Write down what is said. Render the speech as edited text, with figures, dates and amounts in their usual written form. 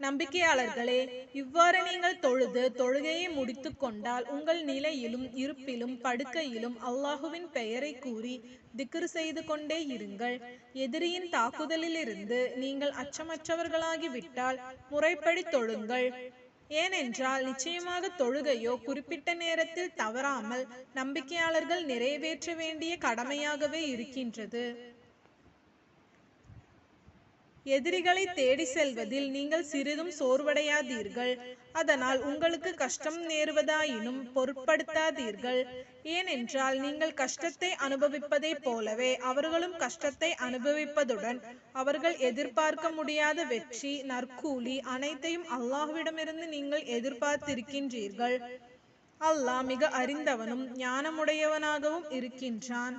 நம்பிக்கையாளர்களே, இவ்வாறு நீங்கள் தொழுது தொழுகையை முடித்து கொண்டால் உங்கள் நிலையிலும் இருப்பிலும் படுக்கையிலும் அல்லாஹுவின் பெயரை கூறி திக்ர் செய்து கொண்டே இருங்கள். எதிரியின் தாக்குதலிலிருந்து நீங்கள் அச்சமற்றவர்களாகிவிட்டால் முறைப்படி தொழுங்கள். ஏனென்றால் நிச்சயமாக தொழுகையோ குறிப்பிட்ட நேரத்தில் தவறாமல் நம்பிக்கையாளர்கள் நிறைவேற்ற வேண்டிய கடமையாகவே இருக்கின்றது. எதிரிகளை தேடி செல்வதில் நீங்கள் சிறிதும் சோர்வடையாதீர்கள். அதனால் உங்களுக்கு கஷ்டம் நேருவதாயினும் பொருட்படுத்தாதீர்கள். ஏனென்றால் நீங்கள் கஷ்டத்தை அனுபவிப்பதை போலவே அவர்களும் கஷ்டத்தை அனுபவிப்பதுடன் அவர்கள் எதிர்பார்க்க முடியாத வெற்றி, நற்கூலி அனைத்தையும் அல்லாஹ்விடமிருந்து நீங்கள் எதிர்பார்த்திருக்கின்றீர்கள். அல்லாஹ் மிக அறிந்தவனும் ஞானமுடையவனாகவும் இருக்கின்றான்.